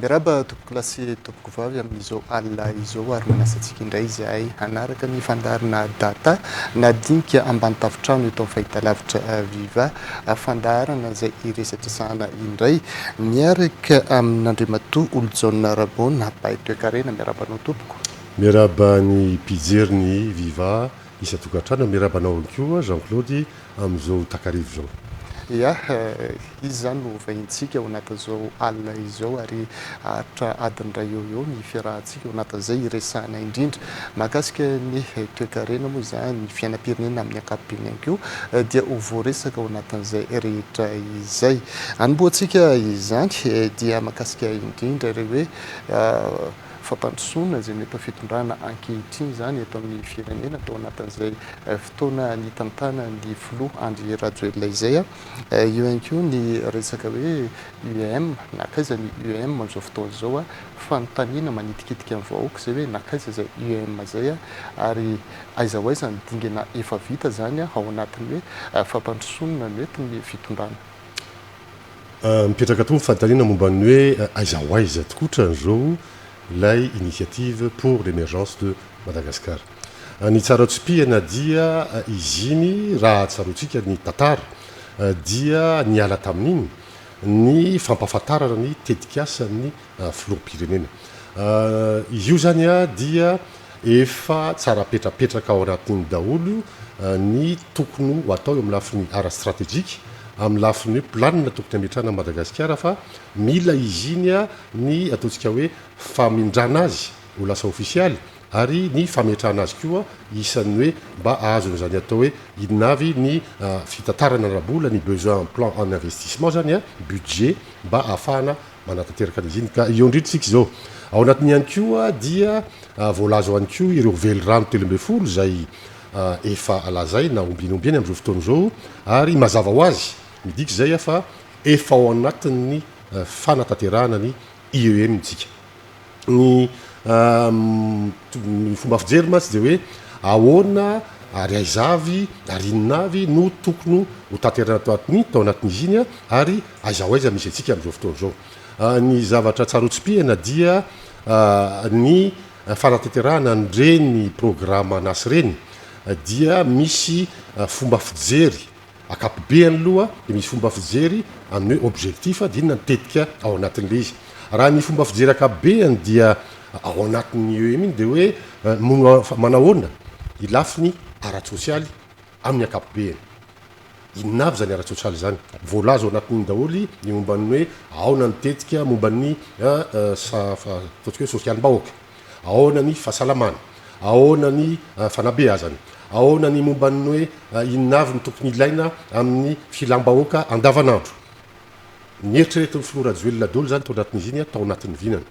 Miraba tompoko lasy tompoko vavy amin'izao alina izao ary manasa antsika indray izahay hanaraka ny fandaharana data nadinika ambany tafitrano eto amin'ny fahitalavitra Viva fandaharana izay iresadresahana indray miaraka amin'Andriamatoa Olojaona Rabona Bahay Toekarena. Miarabanao tompoko. Miaraba ny mpijeriny Viva isa-tokantrano, miarabanao ihany koa Jean-Claude amin'izao takarivo zao. Ya, izy zany no vahintsika ao anatin'izao alina izao ary ahatra adiny iray eo ny fiarahantsika ao anatin'izay resahana indrindra mahakasika ny toe-karena moa izany ny fiainam-pirenena amin'ny ankapobeny ihany koa dia ho voaresaka ao anatin'izay rehetra izay. Anomboantsika izany dia mahakasika indrindra ireo hoe fampandrosoana izay mety fitondrana ankehitriny zany eto amin'ny firenena tao anatin'izay fotoana ny tantana ny filoha Andry Rajoelina izay io ihany koa ny resaka hoe UEM nakaiza ny UEM amin'izao fotoana izao fanontaniana manitikitika amin'ny vahoaka izay hoe nakaiza izay UEM izay ary aiza ho aiza ny dingana efa vita zany ao anatin'ny hoe fampandrosoana mety ny fitondrana. Mipetraka toy fanontaniana momba ny hoe aiza ho aiza tokotra izao lay initiative pour l'émergence de Madagascar. Ny tsaraotsim-pihana dia izy iny raha tsaroantsika ny tantara dia niala tamin'iny ny fampahafantarana ny tetikasan'ny filoham-pirenena. Izy io zany dia efa tsara petrapetraka ao anatin'ny daholo ny tokony ho atao amin'ny lafiny ara stratégique amin'ny lafiny planina tokony ametrahana Madagasikara fa mila izy iny ny ataontsika hoe famindrana azy ho lasa ofisialy ary ny fametrahana azy koa isan'ny hoe mba ahazony zany atao hoe inavy ny fitantarana rabola ny besoin en plan en investissement zany budget mba ahafahana manatanteraka an'izy iny ka io indrindra zao ao anatiny ihany koa dia voalaza ihany koa ireo velirano 12 zay efa alazay na ombinombiny amin'izao fotoana izao ary mazava ho azy midika zay fa efa ao anatin'ny fanatanterahana ny IEM tsika ny fomba fijery mantsy dia hoe ahoana ary aizavy ary inonavy no tokony ho tanterana tao anatin'izy iny ary aiza ho aiza misy antsika amin'izao fotoana izao. Ny zavatra tsaroatsim-pihana dia ny fanatanterahana nireny programa nasy reny dia misy fomba fijery akapobeany aloha dia misy fomba fijery amin'ny hoe objectif dinona nitetika ao anatin'ilay izy. Raha ny fomba fijery akapobeany dia ao anatin'ny io iny dia hoe manahoana ilafiny ara-tsosialy amin'ny akapobeany. Inona avy zany ara-tsosialy zany voalaza ao anatin'ny daholy ny momba ny hoe aona nitetika momba ny ataontsika hoe sosialim-bahoaka, aona ny fahasalamana, aona ny fanabeazana, aona ny momba ny hoe inona avy ny tokony ilaina amin'ny filam-bahoaka andavanandro. Ny eritreretin'ny filoha Rajoelina daholo zany tao anatin'izy iny tao anatin'ny vinana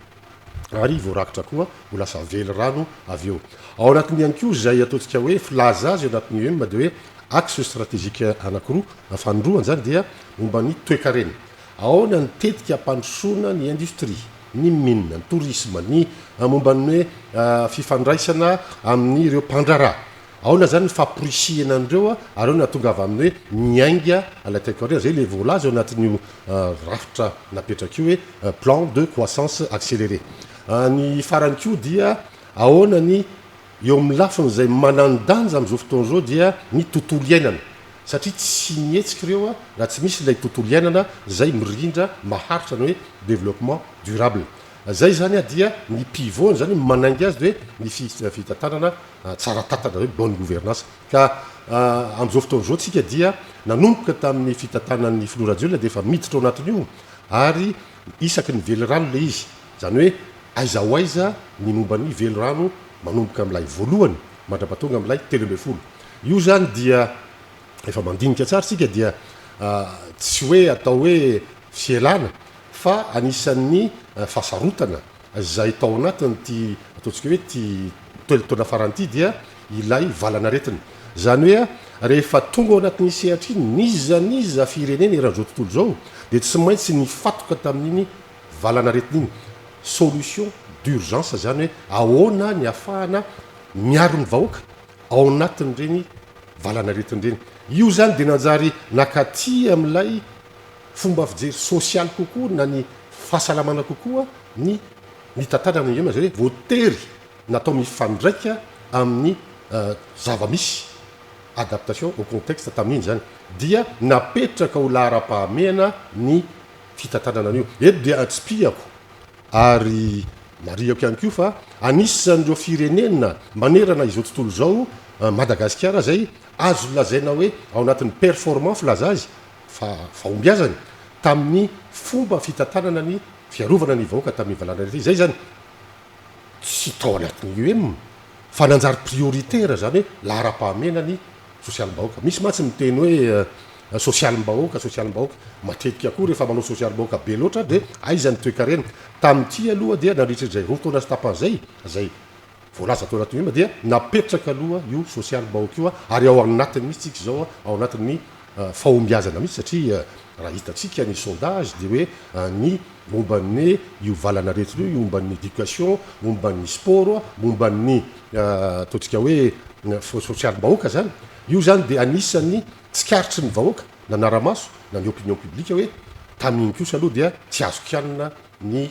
ary voarakitra koa ho lasa vely rano avy eo. Ao anatin'ny ihany koa zay ataontsika hoe filaza azy ao anatin'ny UEM dia hoe axe stratégique anankiroa fanindroany zany dia momba ny toe-karena. Aona nitetika hampandrosoana ny industrie, ny mine, ny tourisme, ny momba ny hoe fifandraisana amin'ny ireo mpandrarà. Aona zany ny famporisihana andreo ary ao na tonga avy amin'ny hoe miainga la toe-karena zay le voalaza ao anatin'io rafitra napetraka io hoe plan de croissance accélérée. Ny farany koa dia ahoana ny eo amin'ny lafiny izay manandanja amin'izao fotoana izao dia ny tontolo iainana satria tsy mihetsika ireo raha tsy misy ilay tontolo iainana zay mirindra maharitra ny hoe développement durable. Zay zany dia ny pivot zany manaingy azy dia hoe ny fitantanana tsara tantana hoe bonne gouvernance ka amin'izao fotoana izao tsika dia nanomboka tamin'ny fitantanan'ny filoha Rajoelina dia efa miditra ao anatin'io ary isaky ny velirano le izy zany hoe aiza ho aiza ny momba ny velirano manomboka amin'ilay voalohany mandrapatonga amin'ilay 12. Io zany dia efa mandinika tsara tsika dia tsy hoe atao hoe fielana fa anisan'ny fahasarotana zay tao anatiny ty ataontsika hoe ty taona faran'ity dia ilay valanaretina. Zany hoe rehefa tonga ao anatin'ny sehatra iny nizaniza firenena eran'izao tontolo zao dia tsy maintsy ny fatoka tamin'iny valanaretina iny solution d'urgence zany hoe ahoana ny ahafahana miaro ny vahoaka ao anatin'ireny valanaretin'ireny. Io zany dia nanjary nakaty amin'ilay fomba fijery sosialy kokoa na ny fahasalamana kokoa ny tantanana ema zay hoe voatery natao mifandraika amin'ny zavamisy adaptation au contexte tamin'iny zany dia napetraka ho lahara-pahamehana ny fitantanana an'io eto dia tsy piako ary mariako ihany ko fa anisan'ireo firenena manerana izao tontolo zao Madagasikara zay azo lazaina hoe ao anatin'ny performant filaza azy fahombiazany tamin'ny fomba fitantanana ny fiarovana ny vahoaka tamin'ny valana rety zay zany tsy tao anatin'ny UEM fa nanjary prioritaire zany hoe lahara-pahamehana ny sosialim-bahoaka misy matsy miteny hoe sosialim-bahoaka matetika koa rehefa manao sosialim-bahoaka be loatra de aizany toe-karena tamin'ity aloha dia nandritrizay roa taona sy tapan'zay zay voalaza tao anatin'ny dia napetraka aloha io sosialim-bahoaka io ary ao anatiny misy tsika zao ao anatin'ny fahombiazana mihitsy satria raha hitatsika ny sondage de hoe ny momban'ny io valana retina io momban'ny éducation momban'ny sport momban'ny ataontsika hoe sosialim-bahoaka zany io zany de anisan'ny tsikaritry ny vahoaka na naramaso na ny opinion publique hoe tamin'iny kosa aloha dia tsy azo kianina ny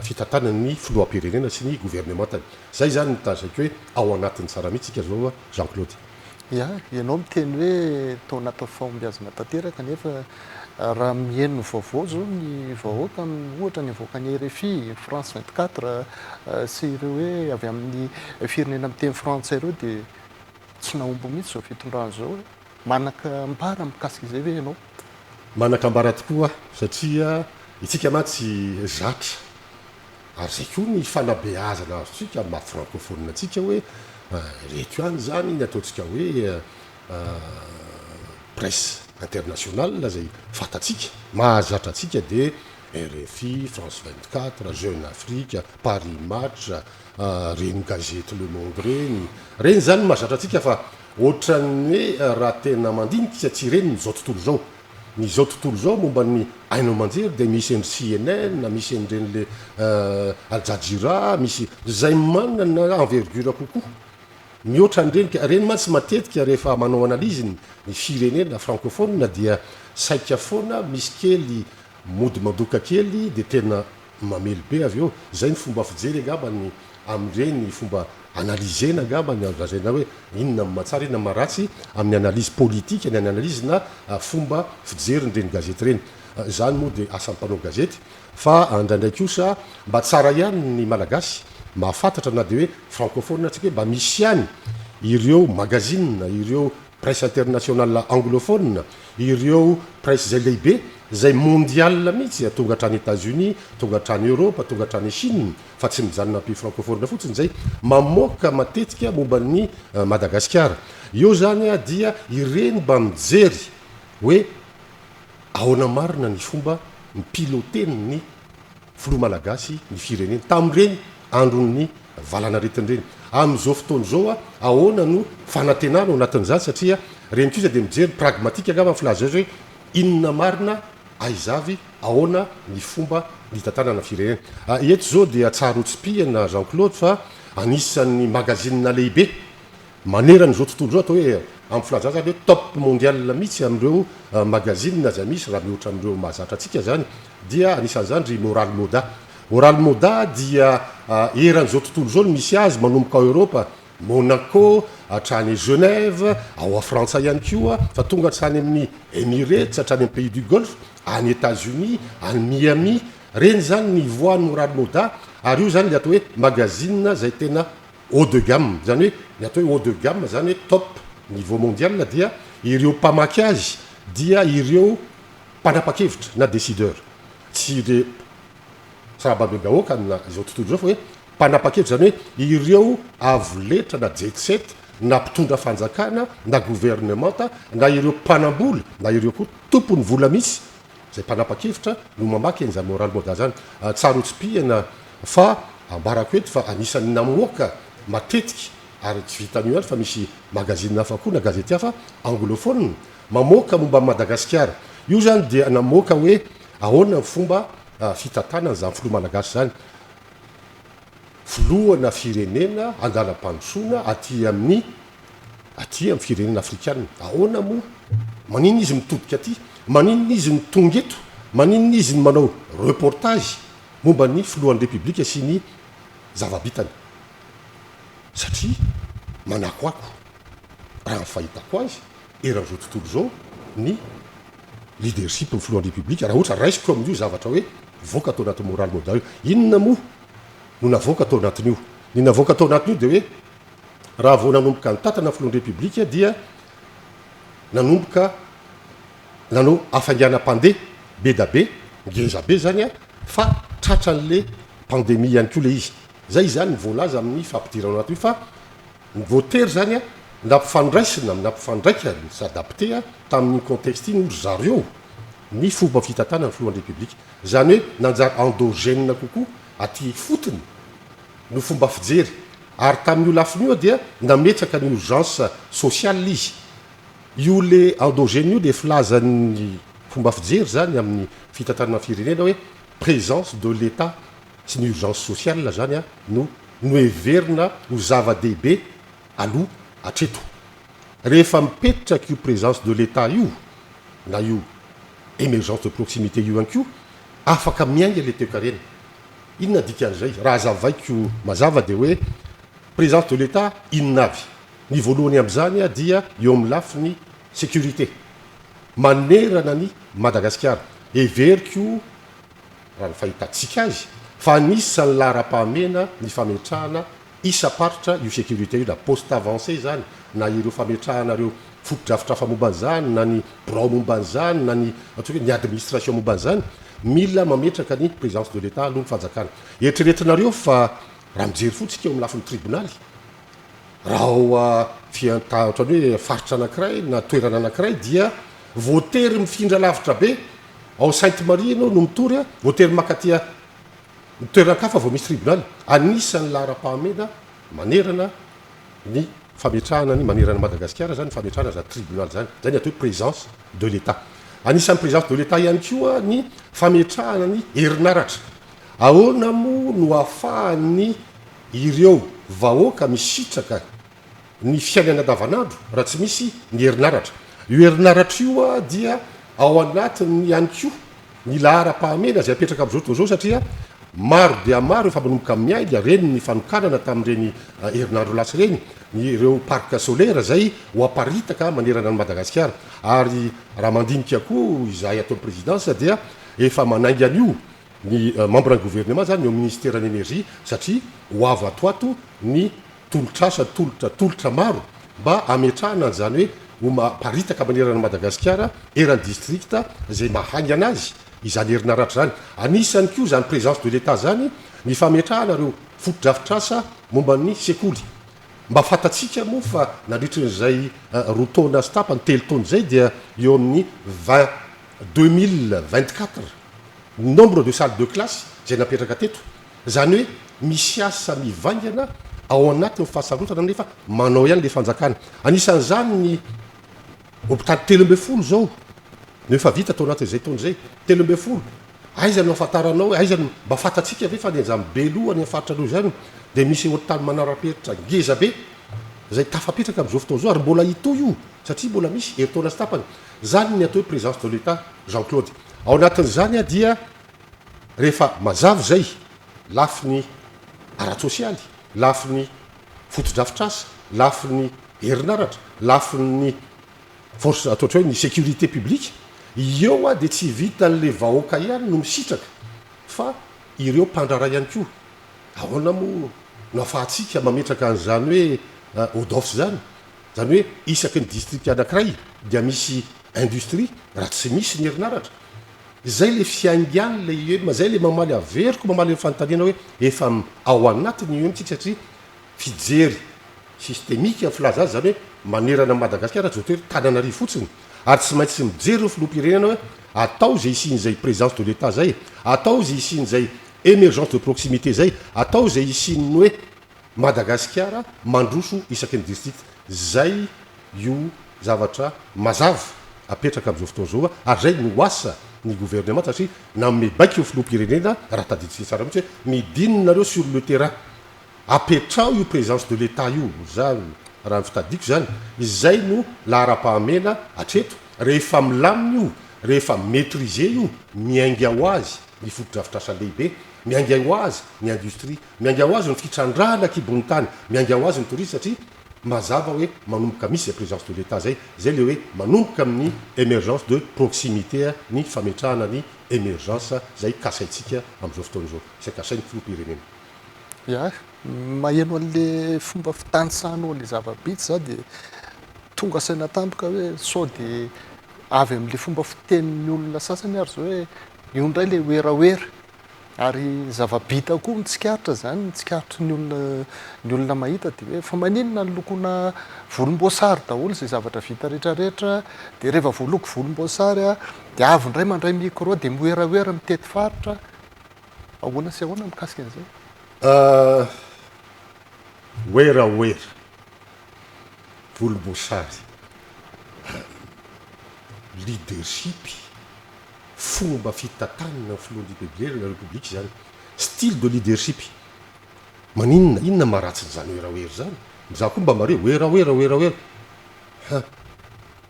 fitantanany filoam-pirenena sy ny gouvernementany zay zany nitazako hoe ao anatin'ny tsara mihitsika zao Jean Claude ia ianao miteny hoe tao anatin'ny fahombiazana tanteraka nefa raha mihaino vaovao zao ny vahoaka ohatra ny avoaka ny RFI France 24 sy ireo hoe avy amin'ny firenena miteny frantsay ireo de tsy nahombo mihitsy zao fitondrana zao manaka ambara mikasika izay hoe ianao manaka ambara tokoa satria itsika matsy zatra ary zay koa ny fanabeazana azotsika mafrancophone atsika hoe reto any zany ny ataontsika hoe presse internationale zay fatatsika mahazatra atsika de RFI France 24 Jeune Afrique Paris Match reny gazety Le Monde reny zany mahazatra atsika fa ohatran'ny hoe raha tena mandinika tsy reny zao tontolo zao ny zao tontolo zao momba ny ainao manjery de misy ny CNN misy n'ireny le Al Jazeera misy zay manana envergure kokoa mihoatra an'ireny reny matsy matetika rehefa manao analyse ny firenena francophone dia saika foana misy kely mody mandoka kely de tena mamely be avy eo zay ny fomba fijery angambany amin'ireny fomba analysena angambany lazaina hoe inona matsara inona maratsy amin'ny analyse politique ny analyse na fomba fijery n'ireny gazety reny zany moa de asan'ny mpanao gazety fa andraindray kosa mba tsara ihany ny malagasy mahafantatra na de hoe francophone atsika hoe mba misy ihany ireo magazine ireo presse internationale anglophone ireo presse zay lehibe zay mondial mihitsy tonga hatrany États-Unis tonga hatrany Europe tonga hatrany Chine fa tsy mijanona ampy francophone fotsiny zay mamoaka matetika momban'ny Madagasikara io zany dia ireny mba mijery hoe ahoana marina ny fomba mipiloteny ny filoha malagasy ny firenena tamin'ireny andron'ny valana retin'ireny amin'izao fotoana zao ahoana no fanantenana ao anatin'izany satria reny kosa de mijery pragmatique angamba filaza hoe inona marina aizavy ahoana ny fomba ny tantanana firenena eto zao dia tsara hotsim-pihana Jean Claude fa anisan'ny magazine lehibe maneran'izao tontolo zao atao hoe amin'ny filaza zany hoe top mondial mihitsy amin'ireo magazine zay misy raha mihoatra amin'ireo mahazatra atsika zany dia anisan'izany ry Oral Moda dia eran'izao tontolo zao misy azy manomboka ao Europa Monaco hatrany Genève ao a Frantsa ihany koa fa tonga hatrany amin'ny Emirates hatrany amin'ny pays du Golfe any États-Unis any Miami reny zany ny voan'ny Oral Moda ary io zany le atao hoe magazine zay tena haut de gamme zany hoe ny atao hoe haut de gamme zany hoe top niveau mondial dia ireo mpamaky azy dia ireo mpanapa-kevitra na décideur tsy de sarababegahoaka na izao tontolo zao fa hoe mpanapa-kevitra zany hoe ireo avoletra na jet set na mpitondra fanjakana na gouvernementa na ireo mpanambola na ireo koa tompony vola misy zay mpanapa-kevitra no mamaky an'izany Oral Moda zany tsara hotsim-pihana fa ambarako eto fa anisan'ny namoaka matetika ary tsy vitan'io any fa misy magazine hafa koa na gazety hafa anglophone mamoaka momba Madagasikara io zany dia namoaka hoe ahoana ny fomba fitantanana zany filoha malagasy zany filohana firenena andalam-pandrosoana aty amin'ny firenena afrikana ahoana moa maninona izy mitodika aty maninona izy ny tonga eto maninona izy ny manao reportage momba ny filohan'ny repiblika sy ny zavabitany satria manakoako raha nyfahitako azy eran'izao tontolo zao ny leadership ny filohan'ny repiblika raha ohatra raisiko amin'io zavatra hoe voaka atao anaty moraly modal inona moa no navoaka atao anatin'io ny navoaka atao anatin'io de hoe raha vao nanomboka nytatana filohan'ny repiblika dia nanomboka nanao afanganam-pandeha be da be ngeza be zany a fa tratran'le pandémie ihany koa le izy zay zany ny voalaza amin'ny fampidirana anaty io fa ny voatery zany a nampifandraisina nampifandraika ny s'adapter tamin'ny contexte iny ry zareo ny fomba fitatana ny filohan'ny repiblika zany hoe nanjary endogène kokoa aty fotony no fomba fijery ary tamin'io lafin'io dia nametraka ny urgence sociale izy io le endogène io de filazan'ny fomba fijery zany amin'ny fitatana firenena hoe présence de l'état sy ny urgence sociale zany a no heverina ho zava-dehibe aloha atreto rehefa mipetraka io présence de l'état io na io émergence de proximité io ihany ko afaka miainga le toekarena inona dikan'izay raha zavaiko mazava de hoe présence de l'état inona avy ny voalohany am'izany a dia eo amin'ny lafiny sécurité manerana ny Madagasikara everiko raha ny fahitatsika azy fa anisan'ny lahara-pahamena ny fametrahana isa-paritra io sécurité io na poste avancé zany na ireo fametrahanareo fotodrafitra fa momban'izany na ny brao momban'izany na ny atsoa hoe ny administration momban'izany mila mametraka ny présence de l'état aloha ny fanjakana eritreretinareo fa raha mijery fotsika eo amin'ny lafin'ny tribonaly raha ao fianta ohatrany hoe faritra anankiray na toerana anankiray dia voatery mifindra lavitra be ao Sainte Marie anao no mitory a voatery makatia toeran-kafa vao misy tribonaly anisan'ny lahara-pahamena manerana ny fametrahana ny manerana Madagasikara zany fametrahana za tribunal zany zany atao hoe présence de l'état anisan'ny présence de l'état ihany koa ny fametrahana ny herinaratra ahoana mo no ahafahany ireo vahoaka misitraka ny fiainana davanandro raha tsy misy ny herinaratra io herinaratra io a dia ao anatiny ihany ko ny lahara-pahamena zay apetraka am'izao toa zao satria maro dia maro efa manomboka miainga reny ny fanokanana tamin'ireny herinandro lasy reny ny ireo parc solaire zay ho aparitaka manerana ny Madagasikara ary raha mandinika koa izahay ataon'ny présidence dia efa manainga an'io ny membre ny gouvernement zany eo ministère ny énergie satria ho avy atoato ny tolotrasa tolotra maro mba ametrahana zany hoe ho maparitaka manerana ny Madagasikara eran'ny district zay mahainga anazy izany herinaratra zany anisany koa zany présence de l'état zany ny fametrahana reo fotodrafitrasa momba ny sekoly mba fatatsika moa fa nandritran'izay roa taona sy tapany telo taona zay dia eo amin'ny 2024 nombre de salles de classe zay napetraka teto zany hoe misy asa mivaingana ao anatin'ny fahasarotana nefa manao ihany le fanjakana anisan'izany ny hôpitaly 30 zao nefa vita atao anatin'izay taona zay 30 aizany afantaranao aizany mba fatatsika ve fa nianjamy be loha ny afaritra aloha zany de misy hôpitaly manara-peritra ngeza be zay tafapetraka am'izao fotoana zao ary mbola hito io satria mbola misy heritaona sy tapany zany ny atao hoe présence de l'état Jean-Claude ao anatin'izany a dia rehefa mazava zay lafiny ara-sosialy lafiny fotodrafitrasa lafiny herinaratra lafiny force ataotra hoe ny sécurité publique eo a de tsy vita n'le vahoaka ihany no misitraka fa ireo mpandrara ihany koa ahoana mo no afahatsika mametraka an'zany hoe odofs zany hoe isaky ny district anankiray dia misy industrie raha tsy misy ny herinaratra zay le fiaingany le ema zay le mamaly averiko mamaly ny fanontaniana hoe efa ao anatiny io mitsika satria fijery systémique filaza azy zany hoe manerana Madagasikara zao toery tananary fotsiny ary tsy maintsy mijery reo filoham-pirenena hoe atao zay isin'zay présence de l'état zay atao zay isin'zay émergence de proximité zay atao zay isin'ny hoe Madagasikara mandroso isaky ny district zay io zavatra mazava apetraka am'izao fotoana zao ary zay no asa ny gouvernement satria nanome baika io filoham-pirenena raha tadiditsika tsara mihitsy hoe midinonareo sur le terrain apetrao io présence de l'état io zany raha ny fitadiko zany izay no lahara-pahamena atreto rehefa milamina io rehefa maîtriser io miainga ho azy ny fotodrafitrasa lehibe mianga ho azy ny industrie mianga ho azy ny fitrandrana kibony tany mianga ho azy ny touriste satria mazava hoe manomboka misy zay présence de l'état zay le hoe manomboka amin'ny émergence de proximité ny fametrahana ny émergence zay kasaitsika am'izao fotoana zao zay kasainy filopirenena ia maheno an'le fomba fitanisanao le zava-bitsy za de tonga saina tampoka hoe sao de avy amin'le fomba fitenin'ny olona sasany ary zao hoe io ndray le oeraoera ary zava-bita koa mitsikaritra zany mitsikaritra ny olona mahita de hoe fa maninona ny lokona volomboasary daholo zay zavatra vita rehetrarehetra de rehefa voaloko volomboasary a de avy ndray mandray micro de mioeraoera mitety faritra ahoana sy ahoana mikasika an'izay oeraoera volomboasary leadership fomba fitantanana filohan'ny la république zany style de leadership maninona inona maharatsiny zany oeraoera zany za koa mba mare oeraoera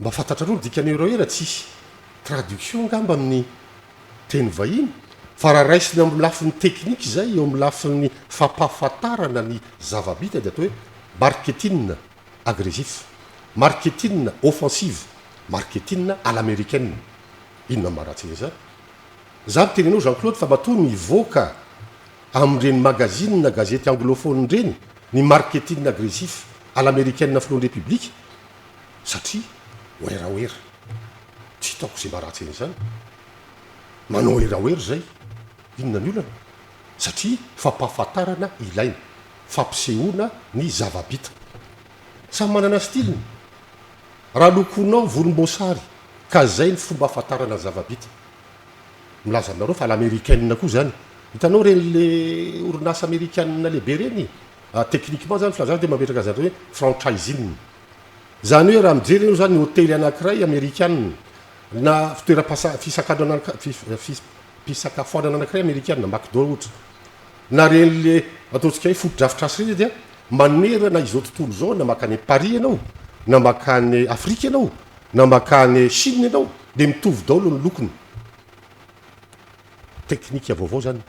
mba fantatrareo ny dikany oeraoera tsisy traduction ngamba amin'ny teny vahiny fa raha raisina amin'ny lafin'ny teknika zay eo amin'ny lafin'ny fampahafantarana ny zava-bita de atao hoe marketing agressif marketing offensive marketing à l'américaine inona maharatsy zany za mitenenao Jean-Claude fa matoa mivoaka am'ireny magazine na gazety anglophone reny ny marketing agressif à l'américaine filohan'ny république satria oeraoera tsy hitako zay maharatsy zany manao oeraoera zay inona ny olana satria fampahafantarana ilaina fampisehoana ny zava-bita samy manana styliny raha lokonao volomboasary ka zay ny fomba afantarana zava-bita milaza aminareo fa l'américaine koa zany hitanao reny le orinasa américaine lehibe reny techniquement zany filazana de mametraka zany hoe franchising zany hoe raha mijery anao zany ny hôtely anankiray américaine na fisakafoanana anankiray américaine McDo ohatra na reny le ataontsika hoe fotodrafitrasy reny dia manerana izao tontolo zao na makany Paris ianao na makany Afrika ianao na makany Chine ianao de mitovy daholo ny lokony teknika vaovao zany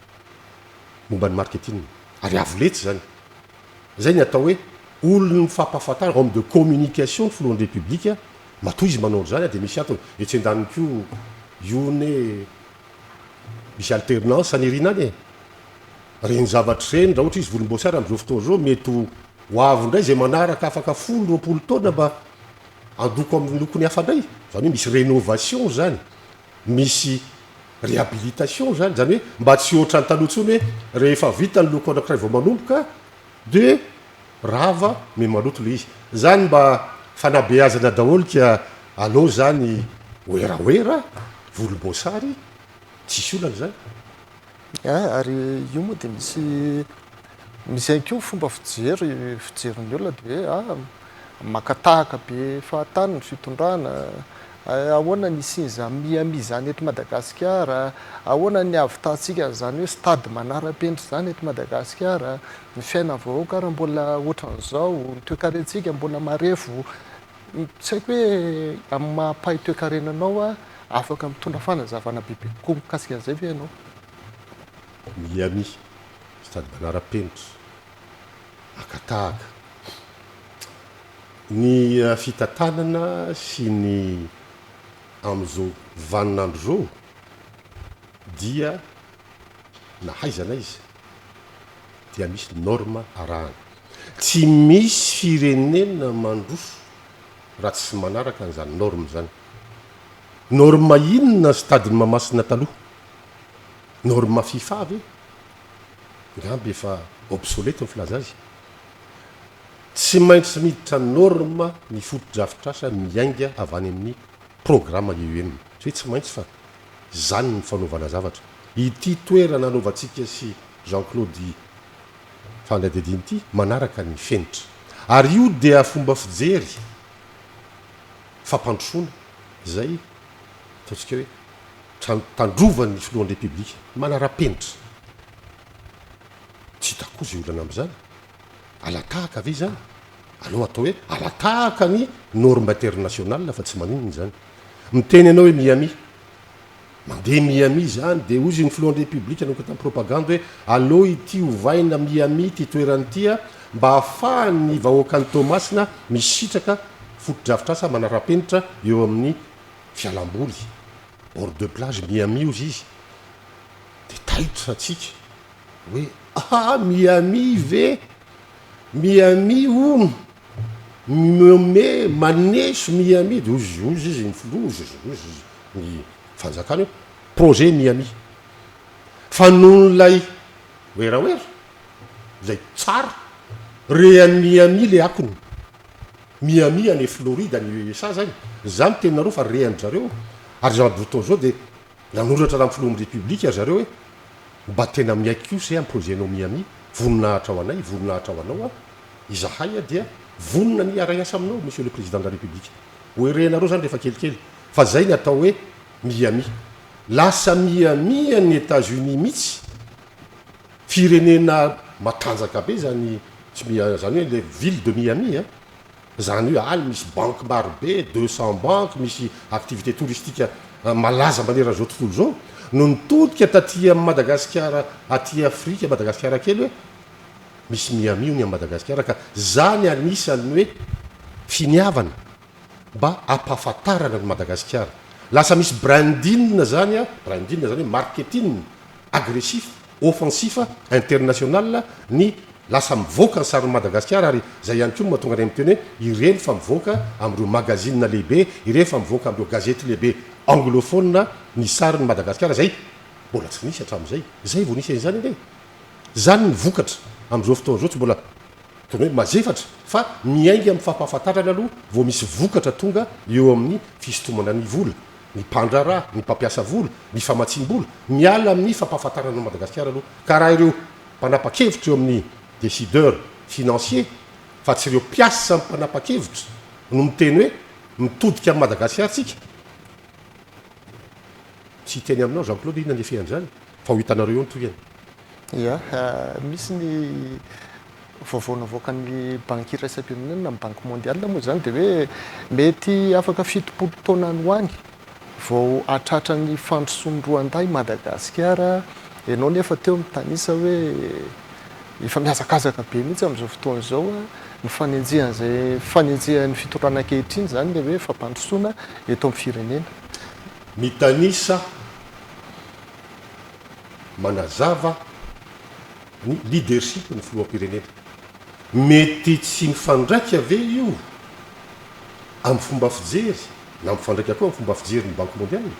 momba ny marketing ary avoletsy zany zay ny atao hoe olony mifampahafantarana homme de communication filohan'ny république matoa izy manao zany de misy atony etsy andany ko ione misy alternance anirinany reny zavatra reny raha ohatra izy volomboasary am'izao fotoana zao mety ho avy ndray zay manaraka afaka 10 taona mba andoko amin'ny lokony hafa ndray zany hoe misy rénovation zany misy réhabilitation zany zany hoe mba tsy ohatra ny talohatsony hoe rehefa vita ny loko anankiray vao manomboka de rava me maloto le izy zany mba fanabeazana daholo ka aloha zany oeraoera volomboasary tsisy olana zany ary io moa de misy ihany koa fomba fijerin'ny olona de hoe makatahaka be fahatany ny fitondrana ahoana nisiza miami zany eto Madagasikara ahoana ny avitantsika zany hoe stade manara-penitra zany eto Madagasikara ny fiaina vahoaka raha mbola ohatran'izao ny toekarentsika mbola marefo tsy haiko hoe amin'ny mahampahy toekarenanao afaka mitondra fanazavana bebe kokoa mikasika an'izay ve ianao miami stade manara-penitra akatahaka ny fitantanana sy ny am'izao vaninandro zao dia nahaizana izy dia misy norma arahana tsy misy firenena mandroso raha tsy manaraka an'izany norme zany norma inona stade ny mamasina taloha norma FIFA ave ngamby efa obsolete ny filaza azy tsy maintsy miditra norma ny fotodrafitrasa miainga avy any amin'ny programme UEM tsy hoe tsy maintsy fa zany ny fanaovana zavatra ity toerana anaovantsika sy Jean-Claude Fanadediny ity manaraka ny fenitra ary io dia fomba fijery fampandrosoana zay ataontsika hoe tandrovan'ny filohan'ny république manara-penitra tsy hitako zay olana am'izany alatahaka ave zany aloha atao hoe alatahaka ny norme internationale fa tsy maninony zany miteny ianao hoe miami mandeha Miami zany de ozy ny filohan'ny république anao tamin'ny propagande hoe allo ity hovaina Miami ty toeranytya mba ahafahany vahoakany Tomasina misitraka foto-drafitrasa manara-penitra eo amin'ny fialamboly bord de plage Miami ozy izy de taitra atsika hoe Miami ve Miami ono me maneso Miami de ozy izy ny filoza ny fanjakany hoe projet Miami fa nonolay oeraoera zay tsara rean'ny Miami le akony Miami any Floride any USA zany zany teninareo fa reany zareo ary Jean Bouton zao de nanoratra raha filohan'ny république ary zareo hoe mba tena miaiky io zay amin'ny projet-nao Miami voninahitra ho anay voninahitra ho anao izahay dia vonina ny ara-iasa aminao monsieur le président de la république hoe renareo zany rehefa kelikely fa zay ny atao hoe Miami lasa Miami any États-Unis mihitsy firenena matanjaka be zany zany hoe le ville de Miami zany hoe aly misy banque maro be 200 banque misy activité touristique malaza maneran'izao tontolo zao no nitodika taty amin'ny Madagasikara aty Afrika Madagasikara kely hoe misy Miami ony amin'ny Madagasikara ka zany anisany hoe finiavana mba ampahafantarana ny Madagasikara lasa misy branding zany hoe marketing agressif offensif international ny lasa mivoaka ny sarin'ny Madagasikara ary zay ihany koa no mahatonga any miteny hoe ireny fa mivoaka amin'ireo magazine lehibe ireny fa mivoaka amin'ireo gazety lehibe anglophone ny sarin'ny Madagasikara zay mbola tsy nisy hatramin'izay zay vao nisy an'izany eny zany ny vokatra amin'izao fotoana zao tsy mbola tony hoe mazefatra fa miainga amin'ny fampahafantarana aloha vao misy vokatra tonga eo amin'ny fisotomana ny vola ny mpandrara ny mpampiasa vola ny famatsim-bola miala amin'ny fampahafantarana Madagasikara aloha ka raha ireo mpanapa-kevitra eo amin'ny décideur financier fa tsy ireo mpiasa mpanapa-kevitra no miteny hoe mitodika amin'ny Madagasikara tsika tsy teny aminao Jean-Claude ina ny efehan'izany fa ho hitanareo eo ny toyany misy ny vaovao navoakan'ny banque iraisam-pirenena ny banque mondiale moa zany de hoe mety afaka 70 taona any hoany vao atratra ny fandrosondroan-day Madagasikara ianao nefa teo mitanisa hoe efa miazakazaka be mihitsy amin'izao fotoana zao ny fanenjehan'izay fanenjehan'ny fitorana ankehitriny zany le hoe fampandrosoana eto amin'ny firenena mitanisa manazava ny leadership ny filoham-pirenena mety tsy mifandraika ave io amin'ny fomba fijery na mifandraika koa amin'ny fomba fijery ny banque mondiale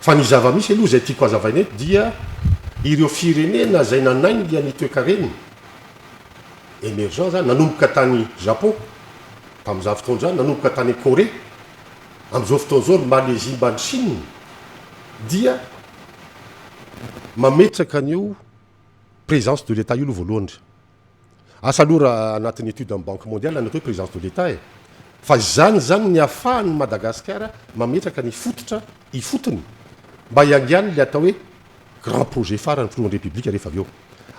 fa ny zava-misy aloha zay tiako hazavaina eto dia ireo firenena zay nanainga ny toe-kareny émergent zany nanomboka tany Japon tamin'izao fotoana zany nanomboka tany Corée amin'izao fotoana zao ny Malaisie mbany Chine dia mametraka an'io présence de l'État io aloha voalohany asa aloha raha anatin'ny étude amin'ny banque mondiale natao hoe présence de l'État fa zany ny ahafahan'ny Madagasikara mametraka ny fototra ifotony mba iangiany le atao hoe grand projet farany filohan'ny république rehefa avy eo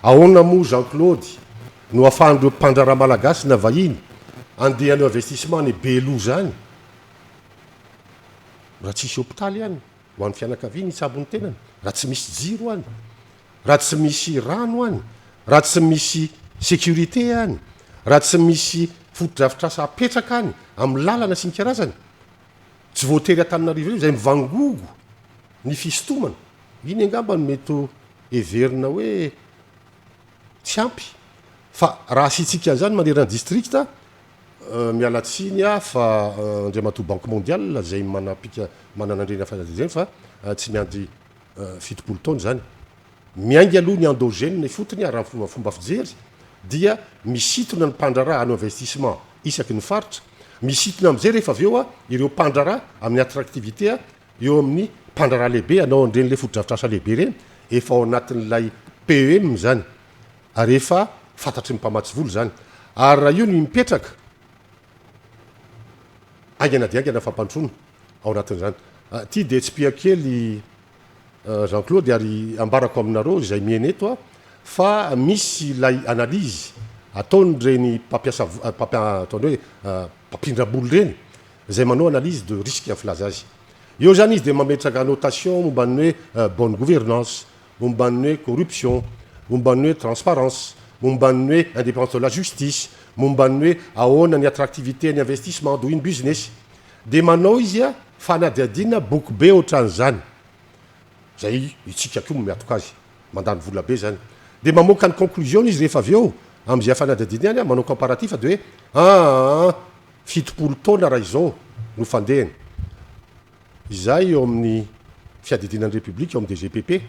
ahoana moa Jean-Claude no ahafahan'ireo mpandrara malagasy na vahiny andeha an'io investissement ny Belo zany raha tsisy hôpitaly any ho an'ny fianakaviany itsabony tenany raha tsy misy jiro any raha tsy misy rano any raha tsy misy sécurité any raha tsy misy foto-drafitrasa apetraka any amin'ny lalana sy ny karazany tsy voatery Antananarivo zay mivangogo ny fisotomana iny angamba ny mety everina hoe tsy ampy fa raha asitsika zany manerana district mialatsiny fa andriamato banque mondiale zay manapika mananandrena fazay fa tsy miandy 70 taona zany miaingy aloha ny endogène fotony raha fomba fijery dia misitona ny mpandrara any investissement isaky ny faritra misitona amin'izay rehefa avy eo ireo mpandrara amin'ny attractivité eo amin'ny mpandrara lehibe anao andren'le foto-drafitrasa lehibe reny efa ao anatin'ilay PEM zany ary efa fantatry ny mpamatsy voly zany ary raha io ny mipetraka aingana dia aingana fampandrosoana ao anatin'izany ty de tsy pia kely Jean-Claude ary ambarako aminareo zay miena eto fa misy lay analyse ataon'ireny mpampiasa ataony hoe mpampindram-boly reny zay manao analyse de risque inflation eo zany izy dia mametraka notation momba ny hoe bonne gouvernance, momba ny hoe corruption, momba ny hoe transparence, momba ny hoe indépendance de la justice, momba ny hoe ahoana ny attractivité ny investissement doing business. Dia manao izy a fanadiadina boky be ohatran'izany zay itsika ko miatoka azy mandany vola be zany. Dia mamoaka ny conclusion izy rehefa avy eo amin'izay fanadiadina any manao comparatif dia hoe fitopolo taona raha izao no fandehany. Izay eo amin'ny fiadidinan'ny république eo amin'ny DGPP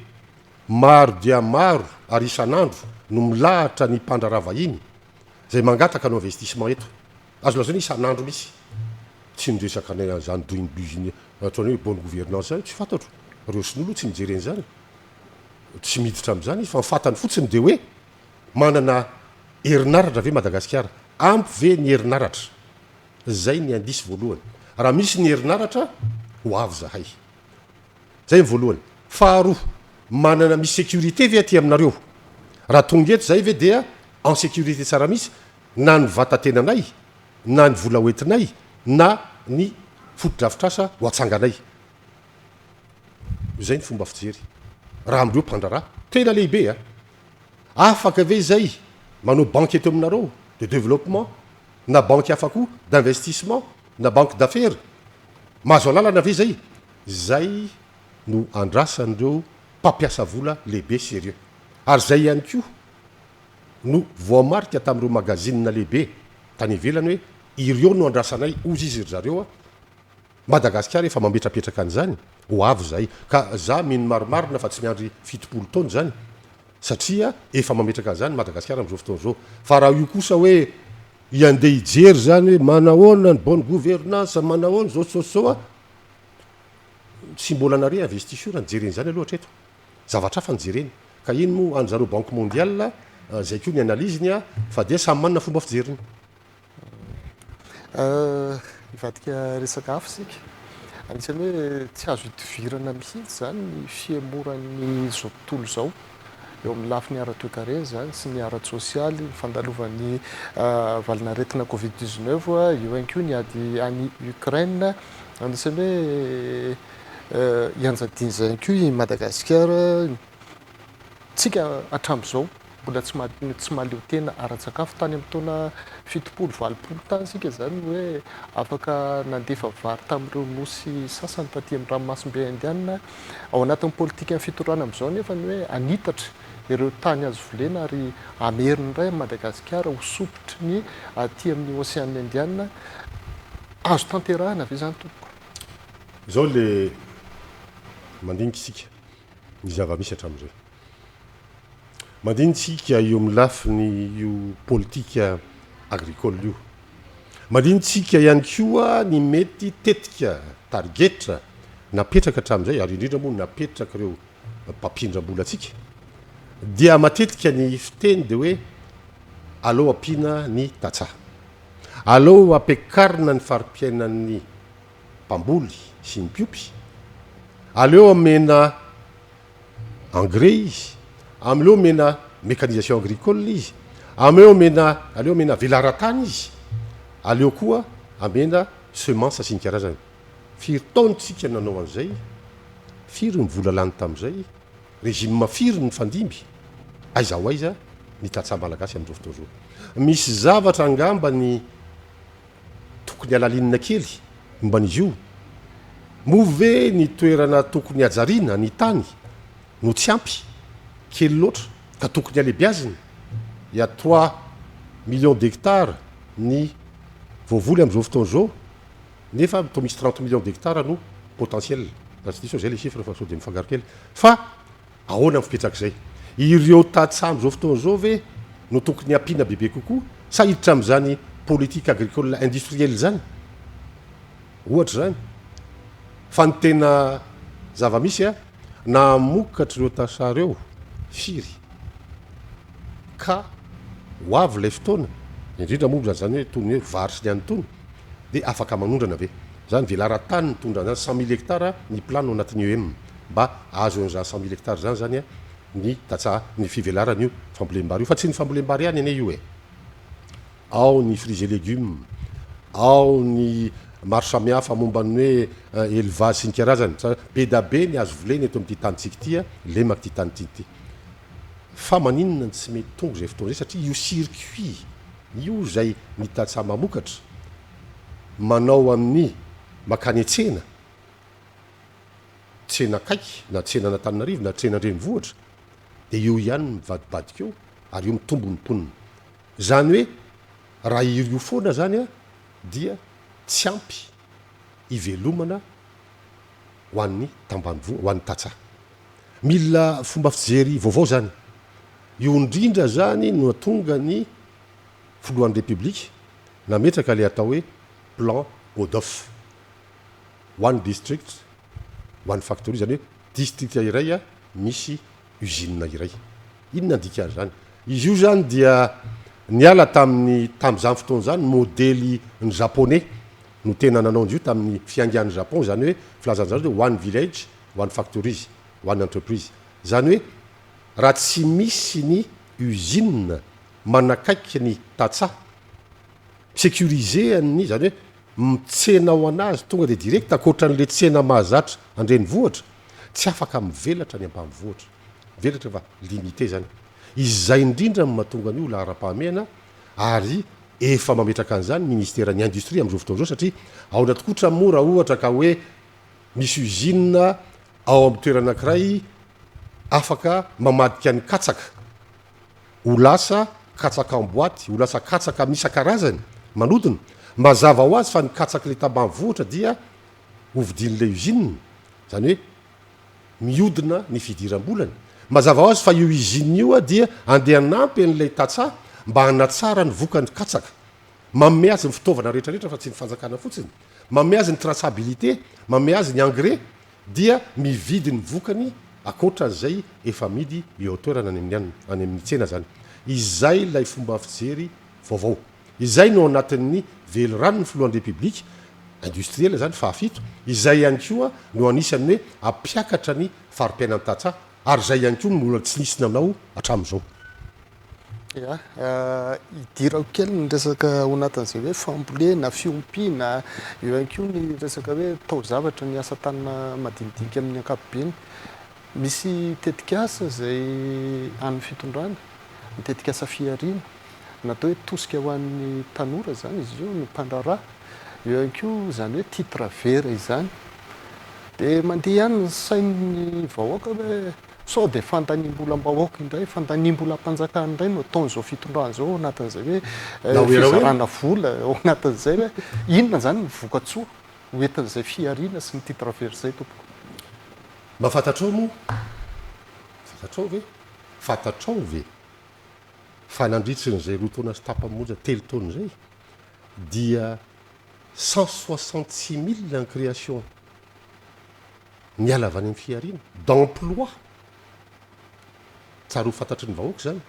maro dia maro ary isan'andro no milahatra ny mpandrara vahiny zay mangataka no investissement eto. Azo lazany isan'andro misy tsy niresaka nay zany doing business atrany hoe bonne gouvernance zany tsy fantatro reo sinolo tsy mijery an'izany tsy miditra amin'izany izy fa mifatany fotsiny dia hoe manana herinaratra ve Madagasikara ampy ve ny herinaratra zay ny andisy voalohany. Raha misy ny herinaratra ho avy zahay zay voalohany. Faharoa manana misy sécurité ve aty aminareo raha tonga eto zay ve dia en sécurité tsara misy na ny vatatenanay na ny vola hoentinay na ny fotodrafitrasa ho atsanganay. Zay ny fomba fijery raha amindreo mpandrara tena lehibe afaka ve zay manao banque eto aminareo de développement na banque hafa koa d'investissement na banque d'affaires mahazo alalana ve zay. Zay no andrasan'ireo mpampiasa vola lehibe sérieux ary zay ihany koa no voamarika tamin'ireo magazinena lehibe tany ivelany hoe ireo no andrasanay ozy izy ry zareo Madagasikara efa mametrapetraka an'izany ho avy zay ka za mino maromarina fa tsy miandry fitopolo taona zany satria efa mametraka an'izany Madagasikara amin'izao fotoana zao. Fa raha io kosa hoe iandeha hijery zany hoe manahoana ny bonne gouvernance manahoana zao tsy mbola nare investisseur nijereny zany aloha hatreto zavatra hafa nijereny ka iny moa an'zareo banque mondiale zay koa ny analyzeny fa dia samy manana fomba fijeriny. Ivadika resaka hafa sika anisany hoe tsy azo hitovirana mihitsy zany ny fiemoran'ny zao tontolo zao eo amin'ny lafiny ara-toekarena zany sy ny ara-tsosialy fandalovan'ny valinaretina Covid-19 eo ihany koa ny ady any Ukraine anisany hoe ianjadiny zany koa i Madagasikara tsika hatramin'izao mbola tsy mahaleo tena ara-tsakafo tany amin'ny taona 70-80 tany sika zany hoe afaka nandefa vary tamin'ireo nosy sasany taty amin'ny ranomasimbe indiana ao anatin'ny politika ny fitorana amin'izao nefa ny hoe anitatra ireo tany azo volena ary ameriny ray Madagasikara ho sopotry ny aty amin'ny océan indiana azo tanterahana ve zany tompoko. Zao le mandinika isika ny zava-misy hatramin'izay mandinitsika io amin'ny lafiny io politika agricole io mandinitsika ihany koa ny mety tetika targetra napetraka hatramin'izay ary indrindra moa napetraka ireo mpampindram-bola atsika dia matetika ny fiteny dia hoe aleo ampiana ny tatsa aleo ampiakarina ny farim-piainan'ny mpamboly sy ny mpiopy aleo amena engrais izy amleo mena mécanisation agricole izy aleo mena velaran-tany izy aleo koa amena semence sy ny karazany. Firy taontsika nanao an'izay firy ny vola lany tamin'izay régime mafiry ny fandimby aiza ho aiza ny tatsa malagasy amin'izao fotoana zao. Misy zavatra angamba ny tokony alalinina kely momban'izy io move ny toerana tokony hajariana ny tany no tsy ampy kely loatra ka tokony alebiaziny ya 3 millions d'hectares ny voavoly amin'izao fotoana zao nefa to misy 30 millions d'hectares no potentiel zay les chiffres fa sao de mifangaro kely fa ahoana ny fipetrak'izay ireo tatsa amin'izao fotoana zao ve no tokony ampiana bebe kokoa sa hiditra amin'izany politique agricole industrielle zany ohatra zany fa ny tena zava-misy namokatra ireo tasary eo firy ka ho avy ilay fotoana indrindra moa zany hoe tony hoe vary sy ny any tony dia afaka manondrana ve zany velaran-tany ny tondra zany 100 000 hectares ny plano anatin'ny EM mba azo an'izany 100 000 hectares zany zany ny tatsa ny fivelarana io fambolem-bary io fa tsy ny fambolem-bary ihany ane io ao ny fruits et légumes ao ny maro samihafa momba ny hoe élevage sy ny karazany be da be ny azo voleny eto amin'ity tanitsika tya lemaka ty tanyty ty fa maninona ny tsy mety tonga zay fotoana zay satria io circuit io zay ny tatsa mamokatra manao amin'ny makany tsena kaiky na tsena anatananarivo na tsena andrenivohitra de io ihany mivadibadika eo ary io mitombo ny mponina zany hoe raha io foana zany a dia tsy ampy ivelomana ho an'ny tambanivolo ho an'ny tatsa mila fomba fijery vaovao zany io indrindra zany no tonga ny filohan'ny republika nametraka le atao hoe plan odof one district one factory zany hoe district iray a misy usine iray inona andika azy zany izy io zany dia niala tam'izany fotoana zany modely ny japonais no tena nanao izy io tamin'ny fiangian'ny japon zany hoe filazany zany hoe one village one factories one entreprise zany hoe raha tsy misy ny usine manakaiky ny tatsa sécuriseny zany hoe mitsena ao anazy tonga de direct akoatra n'le tsena mahazatra andrenivohitra tsy afaka mivelatra ny ambanivohitra velatra fa limité zany izay indrindra mahatonga ny olo ara-pahamehana ary efa mametraka an'izany ministera ny industrie am'izao fotoana zao satria ao anaty kotra moa raha ohatra ka hoe misy usine ao amin'ny toerana anankiray afaka mamadika ny katsaka ho lasa katsaka en boaty ho lasa katsaka misan-karazany manodina mazava ho azy fa ny katsaka le tambanivohitra dia hovidin'le usine zany hoe miodina ny fidiram-bolany mazava ho azy fa io usine io a dia andeha nampy an'ilay tatsa mba hanatsara ny vokany katsaka maome azy ny fitaovana rehetrarehetra fa tsy ny fanjakana fotsiny maome azy ny traçabilité maome azy ny engrais dia mividy ny vokany akoatra zay efa midy eo toerana any amin'ny tsena zany izay lay fomba fijery vaovao izay no anatin'ny velo rano ny filohan'ny republika industriel zany fahafito izay ihany koa no anisany hoe ampiakatra ny farim-piainany tatsa ary zay ihany koa nola tsy nisy nanao hatramin'izao ya idirako kely ny resaka ho anatin'izay hoe fambolena fiompiana eo ihany koa ny resaka hoe tao zavatra ny asa tanana madinidinika amin'ny ankapobeny misy tetikasa zay amin'ny fitondrana ny tetikasa fiariana natao hoe tosika ho an'ny tanora zany izy io ny mpandrarà eo ihany koa zany hoe titre vera izany de mandeha ihany ny sain'ny vahoaka hoe sao de fantaniam-bolam-bahoaka indray fantaniam-bolam-panjakana indray no ataon'izao fitondrana zao anatin'izay hoe fizarana vola ao anatin'izay hoe inona zany ny vokatsoa hoentin'izay fiariana sy ny titre vera zay tompoko mahafatatrao moa fatatrao ve fa nandritrin'izay roa taona sy tapamonja telo taona zay dia 166 000 en création niala avy any amin'ny fiariana d'emploi tsara ho fantatry ny vahoaka zany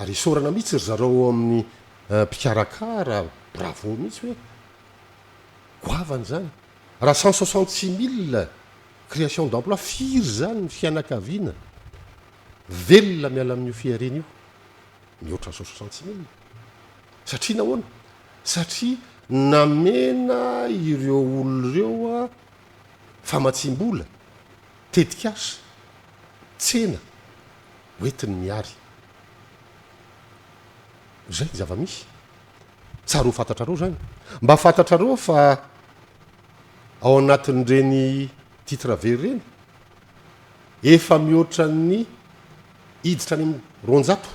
ary isorana mihitsy ry zareo amin'ny mpikarakara bravo mihitsy hoe goavany zany raha 166 000 création d'emploi firy zany ny fianakaviana velona miala amin'io fiarena io mihoatra 166 000 satria nahoana satria namena ireo olo reo a famatsim-bola tetikasa tsena hoentiny miary zay ny zava-misy tsara ho fantatrareo zany mba fantatrareo fa ao anatin'ireny titre vera reny efa mihoatra ny hiditra any amin'ny ronjato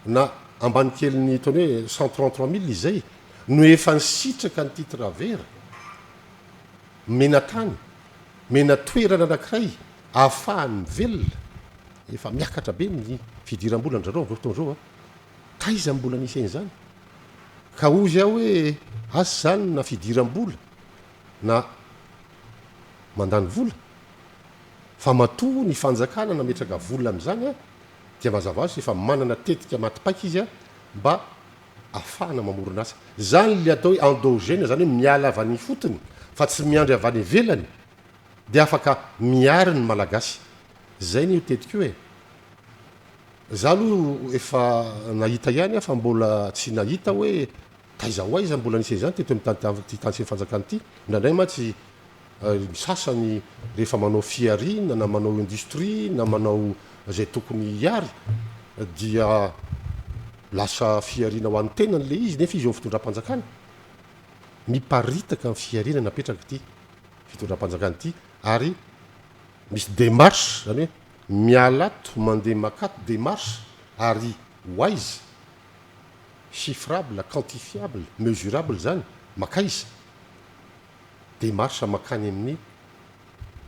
na ambany kely ny taony hoe 133 000 izay no efa nisitraka ny titre vera mena tany mena toerana anankiray ahafahany velona efa miakatra be ny fidiram-bola ndrareo am'izao fotoana zao a taiza mbola nisy an'izany ka ozy aho hoe asy zany na fidiram-bola na mandany vola fa matoa ny fanjakana nametraka vola am'izany a dia mazava azy efa manana tetika matipaika izy a mba ahafahana mamorona asa zany le atao hoe endogène zany hoe miala avy any fotony fa tsy miandry avy any ivelany dia afaka miary ny malagasy zay ny io tetika io e za aloha efa nahita ihany a fa mbola tsy nahita hoe taiza ho aiza mbola nisy zany teto ty tany sy ny fanjakana ity nandray matsy sasany rehefa manao fiarina na manao industrie na manao zay tokony hiary dia lasa fiarina ho an'ny tenany le izy nefa izy eo fitondram-panjakana miparitaka amin'ny fiarina napetraka ity fitondram-panjakana ity ary misy démarche zany hoe mialato mandeha makato démarche ary wise chiffrable quantifiable mesurable zany makaiza démarche makany amin'ny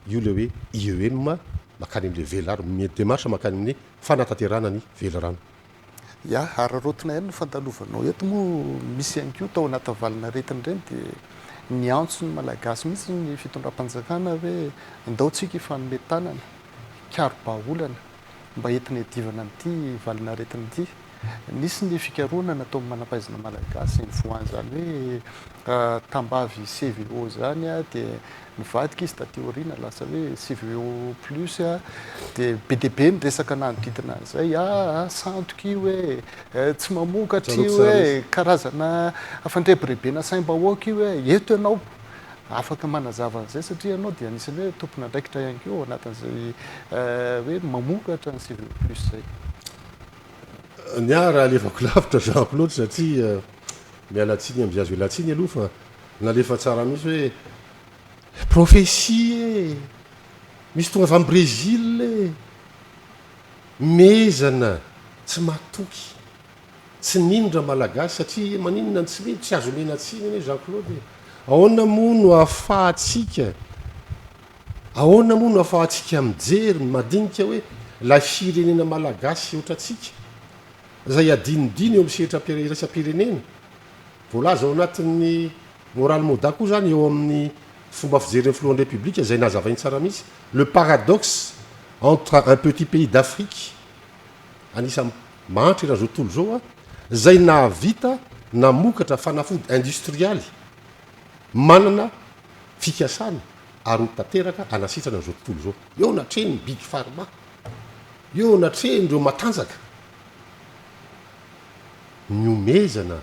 io le hoe IEM makany amin'le velarano démarche makany amin'ny fanatanterana ny velarano ia ararotina ihany no fandalovanao eto moa misy ihany koa tao anaty valina retiny ireny dia ny antso ny malagasy mihitsy ny fitondram-panjakana hoe andaotsika ifanome tanana karobaolana mba entina hiadivana an'ity valina retiny ity nisy ny fikaroana natao manampaizana malagasy ny voany zany hoe tambavy CVO zany a dia nivadika izy tateoriana lasa hoe CVO plus a dia BDB niresaka nanodidina an'izay sandoka io hoe tsy mamokatra io hoe karazana afandrebirebena saim-bahoaka io hoe eto ianao afaka manazava an'izay satria ianao dia anisany hoe tompona andraikitra ihany koa ao anatin'izay hoe mamokatra ny CVO plus zay ny ara alefako lavitra Jean Claude satria mialatsiny amin'ny azo elatsiny aloha fa nalefa tsara misy hoe prophétie misy tonga avy amin'ny Brésil mezana tsy matoky tsy nindra malagasy satria maninona ny tsy mety tsy azo mena tsiny hoe Jean Claude ahoana moa no ahafahatsika ahoana moa no ahafahatsika mijery madinika hoe la firenena malagasy ohatratsika zay adinodiny eo amin'ny sehitriraisam-pirenena voalaza ao anatin'ny moral moda koa zany eo amin'ny fomba fijeren'ny filohan'ny république zay nazavainy tsara mihitsy le paradoxe entre un petit pays d'Afrique anisany mantra raha zao tontolo zao zay nahavita namokatra fanafody industrialy manana fikasana ary ho tanteraka anasitrana zao tontolo zao eo natreny big pharma eo natreny reo matanjaka ny omezana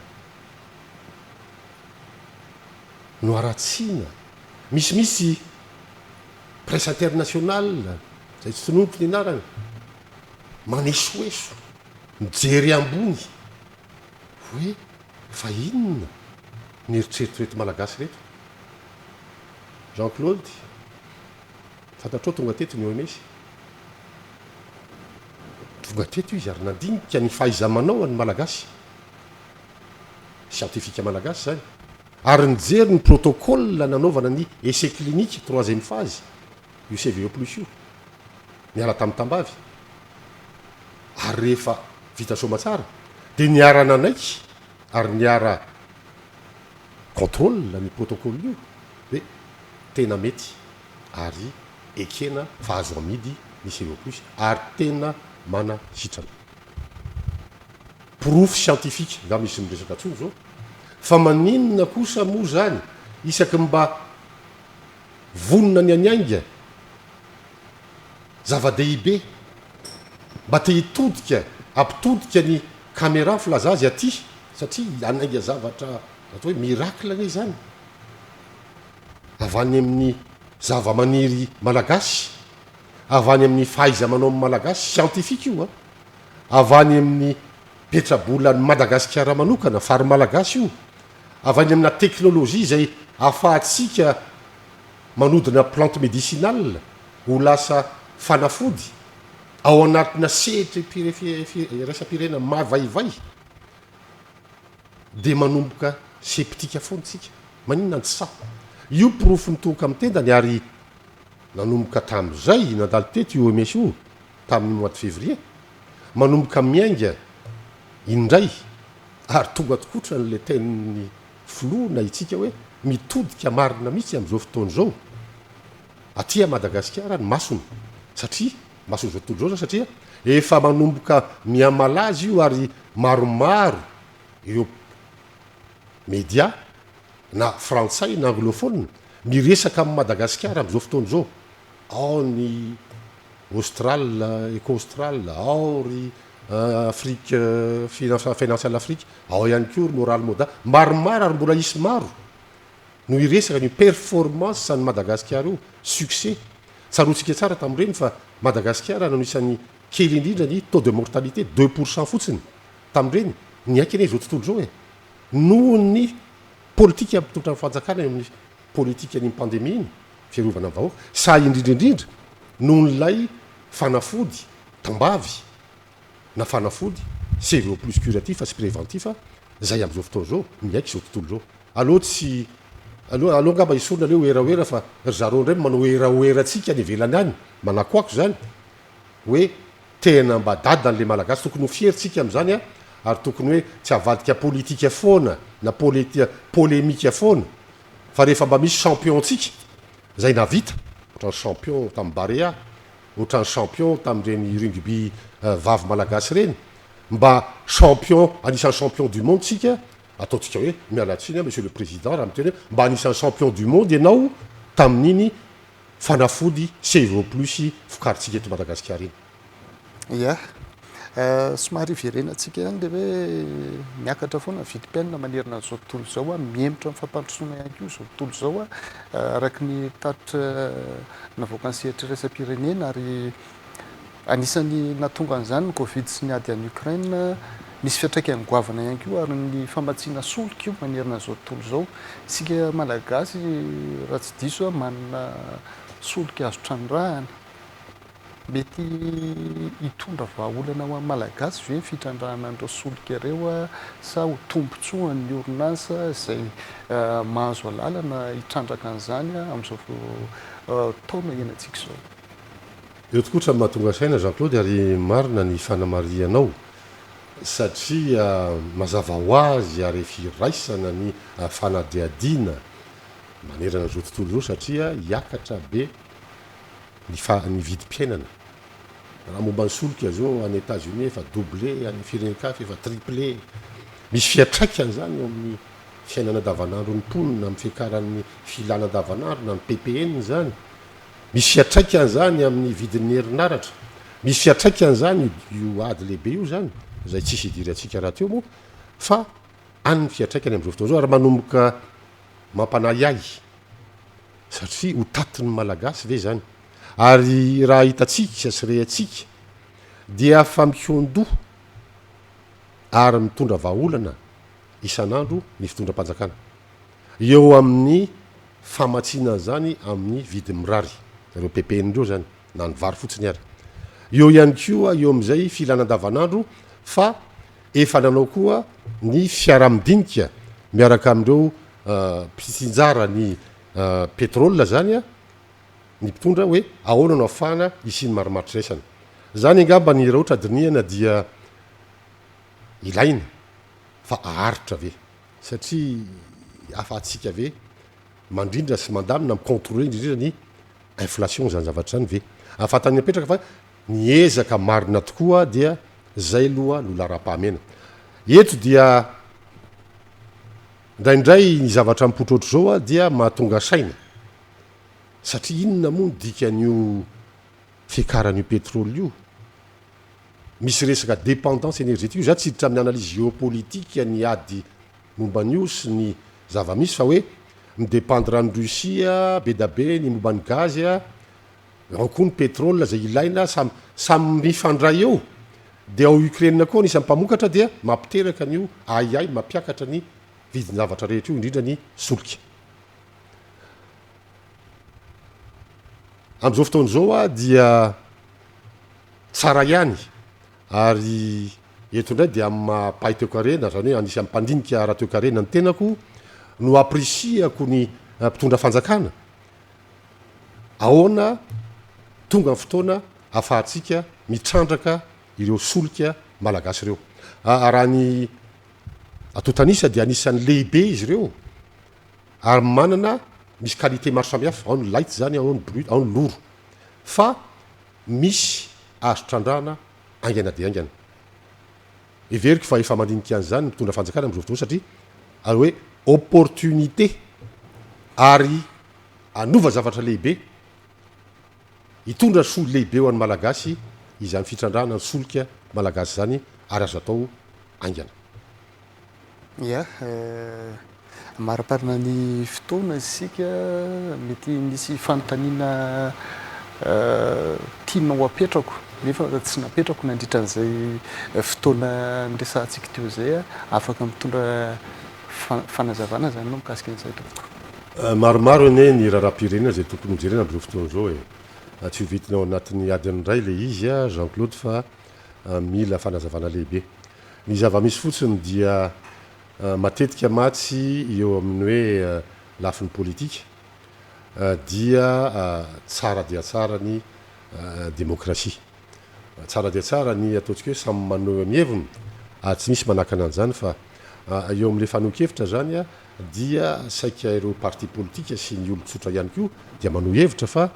no aratsiana misimisy presse internationale zay tsy tonompo ny anarany manesoeso mijery ambony hoe fa inona ny eritreritreto malagasy reto Jean Claude fantatrao tonga teto ny OMS tonga teto izy ary nandinika ny fahaiza-manao any malagasy scientifique malagasy zany ary nijery ny protocole nanaovana ny essai clinique troisième phase io CVO plus io miala tamin'ny tambavy ary rehefa vita somatsara dia niara nanaiky ary niara contrôle ny protocole io hoe tena mety ary ekena fa azo amidy ny CVO plus ary tena mana sitrana proof scientifique nga misy miresaka tsoro zao fa maninona kosa moa zany isaky mba vonona ny aniainga zava-dehibe mba te hitodika ampitodika ny caméra filaza azy aty satria anainga zavatra atao hoe miracle ane zany avany amin'ny zava-maniry malagasy avany amin'ny fahaiza manao amin'ny malagasy scientifique io avany amin'ny petrabolany Madagasikara manokana fary malagasy io avany amina teknôlôjia zay ahafahatsika manodina plante médicinale ho lasa fanafody ao anatina sehitra raisam-pirena mavaivay dia manomboka septika fontsika maninona ny sa io profo nitoka amin'ny tendany ary nanomboka tamin'izay nandalo teto io OMS io tamin'ny mois de février manomboka miainga indray ary tonga tokotra n'le teniny filoana itsika hoe mitodika marina mihitsy amin'izao fotoana zao aty Madagasikara ny masony satria masony zao tontolo zao satria efa manomboka miamalazy io ary maromaro ireo média na frantsay na anglophone miresaka amin'ny Madagasikara amin'izao fotoana zao ao ny austral eco-austral ao ry Afrique financial Afrique ao ihany ko moral moda maromaro ary mbola isy maro no iresaka ny performance sany Madagasikara io succès tsarotsika tsara tamin'ireny fa Madagasikara no isan'ny kely indrindra ny taux de mortalité 2% fotsiny tamin'ireny ny aiky anie zao tontolo zao noho ny politika ampitotra ny fanjakana amin'ny politika ny pandémie iny fiarovana ny vahoaka sa indrindraindrindra noho nylay fanafody tambavy na fanafody sévio plus curatif fa sy préventif zay am'izao fotoana zao miaiky zao tontolo zao aloha tsy aloha ngamba isorona leo oeraoera fa zareo ndray manao oeraoerantsika ny velany any manakoako zany hoe tena mba dadan'le malagasy tokony ho fieritsika am'zany ary tokony hoe tsy avadika politika foana na polémika foana fa rehefa mba misy championtsika zay navita ohatrany champion tamin'ny Barea ohatrany champion tamin'ireny rugby vavy malagasy reny mba champion anisan'ny champion du monde tsika ataotsika hoe mialatsiny monsieur le président raha miteny hoe mba anisan'ny champion du monde ianao tamin'iny fanafody sévio plus fokaritsika eto Madagasikara iny somary iverenatsika ihany le hoe miakatra foana vidim-piainana manerana an'izao tontolo zao mihemotra amin'ny fampandrosoana ihany koa zao tontolo zao araky ny tatitra navoaka ny sehatriresa-pirenena ary anisan'ny natonga an'izany ny Covid sy ny ady any Ukraine misy fiatraikany goavana ihany koa ary ny famatsiana solika io manerana an'izao tontolo zao isika malagasy raha tsy diso manana solika azo trandrahana mety hitondra vahaolana ho an'ny malagasy ve fitrandrahana an'ireo solika ireo sa ho tombontsoan'ny orinasa izay mahazo alalana hitrandraka an'izany amin'izao taona ianantsika zao eo tokotra mahatonga saina Jean-Claude ary marina ny fanamarianao satria mazava ho azy ary firaisana ny fanadiadiana manerana zao tontolo zao satria hiakatra be ny vidim-piainana raha momba ny solika zao any États-Unis efa doublé any firenekafy efa triplé misy fiatraikany zany eo amin'ny fiainana davanandro ny mponina amin'ny fiakaran'ny filana davanandro na ny PPN zany misy fiatraikany zany amin'ny vidin'ny herinaratra misy fiatraikany zany io ady lehibe io zany zay tsisy hidiry atsika raha teo moa fa any fiatraikany am'izao fotoana zao ary manomboka mampanayay satria ho tatiny malagasy ve zany ary raha hitatsika sy rehatsika dia fampihondo ary mitondra vahaolana isan'andro ny fitondram-panjakana eo amin'ny famatsiana zany amin'ny vidy mirary zareo PPN reo zany na ny vary fotsiny ary eo ihany koa eo amin'izay filana davanandro fa efa nanao koa ny fiara-midinika miaraka amin'ireo mpisinjara ny pétrole zany ny mpitondra hoe ahoana no afahana isiny maromarotraisana zany angamba ny raha ohatra dinihana dia ilaina fa aharitra ve satria afahantsika ve mandrindra sy mandamina micontrôler indrindra ny inflation zany zavatra zany ve ahafatany apetraka fa niezaka marina tokoa dia zay loha lola ra-pahamena eto dia ndraindray ny zavatra mipotrotra zao dia mahatonga saina satria inona moa ny dikan'io fiakaran'io pétrole io misy resaka dépendance énergétique io za tsy hiditra amin'ny analyse géopolitique ny ady momba an'io sy ny zava-misy fa hoe midépendre any Russia be da be ny momba ny gaz ao koa ny pétrole zay ilaina samy mifandray eo dia ao Ukraine koa nisy mpamokatra dia mampiteraka an'io aiay mampiakatra ny vidiny zavatra rehetra io indrindra ny solika am'izao fotoana zao dia tsara ihany ary eto indray dia mampahay teokarena zany hoe anisy am'mpandinika raha teokarena ny tenako no aprisiako ny mpitondra fanjakana ahoana tonga ny fotoana afahantsika mitrandraka ireo solika malagasy ireo raha ny atotanisa dia anisan'ny lehibe izy ireo ary manana misy qualité maro samihafa ao ny light zany ao ny brut ao ny loro fa misy azo trandrahana aingana de aingana everiko fa efa mandinika an'izany mitondra fanjakana am'izao fotoana satria ary hoe opportunité ary anova zavatra lehibe hitondra soa lehibe ho an'ny malagasy izany fitrandrana ny solika malagasy zany ary azo atao aingana. Ia, maraparina ny fotoana isika mety misy fanontaniana tianao apetrako nefa tsy napetrako nandritran'izay fotoana niresantsika teo zay afaka mitondra fanazavana zany anao mikasika an'izay tompoko. Maromaro ane ny raharam-pirenena zay tokony hojerena amin'izao fotoana zao tsy hovitinao anatin'ny adiny ray le izy Jean Claude fa mila fanazavana lehibe. Ny zava-misy fotsiny dia matetika matsy eo amin'ny hoe lafin'ny politika dia tsara dia tsara ny demokrasia, tsara dia tsara ny ataontsika hoe samy manao ny heviny tsy misy manakana an'izany fa eo amin'le fanoan-kevitra zany dia saika ireo parti politika sy ny olon-tsotra ihany koa dia manao hevitra fa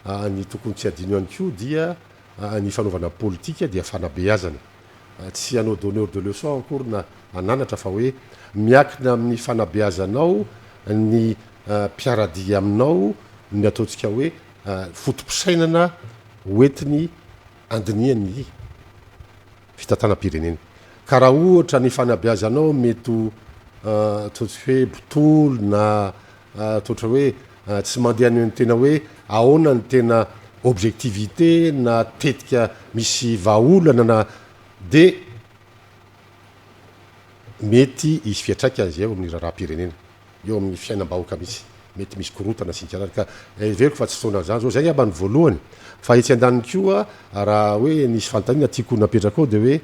ny tokony tsy adino ihany koa dia ny fanaovana politika dia fanabeazana, tsy hanao donneur de leçon akory na ananatra fa hoe miakina amin'ny fanabeazanao ny mpiaradia aminao ny ataontsika hoe fotom-pisainana hoentiny andiniany fitantanam-pirenena. Ka raha ohatra ny fanabeazanao mety ataontsika hoe botolo na ataotra hoe tsy mandeha ny tena hoe ahoana ny tena objectivité na tetika misy vahaolana na de mety isy fiatraikany eo amin'ny raharam-pirenena eo amin'ny fiainam-bahoaka misy mety misy korotana sy nikarary ka veriko fa tsy fotoana zany zao zay aba ny voalohany fa etsy an-daniny koa raha hoe nisy fanontaniana tiako napetraka ao de hoe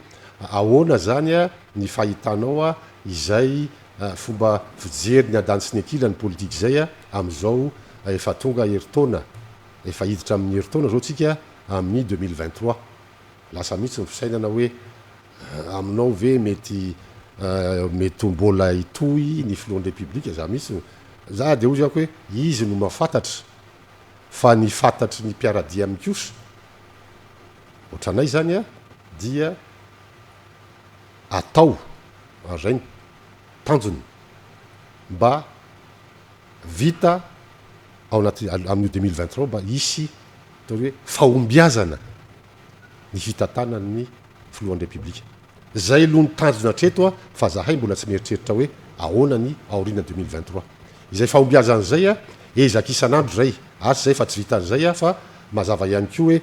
ahoana zany ny fahitanao izay fomba fijery ny adany sy ny akila ny politika zay amin'izao efa tonga heritaona efa hiditra amin'ny heritaona zao tsika amin'ny 2023 lasa mihitsy ny fisainana hoe aminao ve mety mbola itoy ny filohan'ny république za mihitsy za de ozy ako hoe izy no mahafantatra fa ny fantatry ny mpiaradia amin'ny kosa ohatranay zany dia atao zay ny tanjony mba vita ao anaty amin'ny 2023 mba isy atao hoe fahombiazana ny fitantanan'ny filohan'ny république zay aloha ny tanjona hatreto fa zahay mbola tsy mieritreritra hoe ahoana ny aorina 2023 izay fahombiazana zay ezaka isan'andro zay asy zay fa tsy vitan'izay fa mazava ihany koa hoe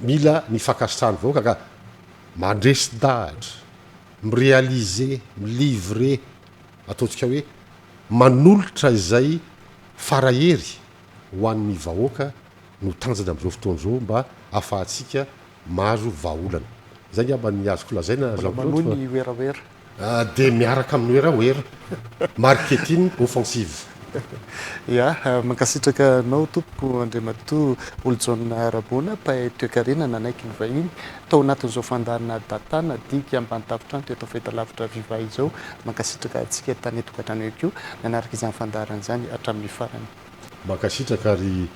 mila ny fakasitrahany vahoaka ka mandresi-dahatra mirealiser milivrer ataontsika hoe manolotra izay farahery ho an'ny vahoaka no tanjana amin'izao fotoana zao mba ahafahantsika mahazo vahaolana zay aba ny azoko lazaina manao ny oeraoera de miaraka amin'ny oeraoera marketing offensive. Ia, mankasitraka anao tompoko Andriamatoa Olojaona Rabona mpahay toe-karena nanaiky ny vahiny tao anatin'izao fandarina datana dika ambany tafitrano teto fahitalavitra Viva izao mankasitraka antsika tany tokantrano ekeo nanaraka izany fandarana izany hatramin'ny farany. Mankasitraka ary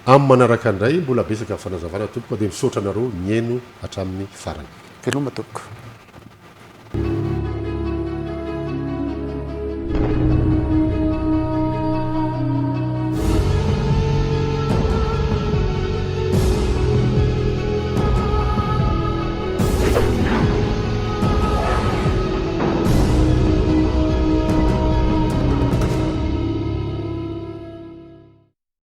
amin'ny manaraka indray mbola besaka fanazavana tompoko dia misaotra anareo mihaino hatramin'ny farany. Veloma tompoko.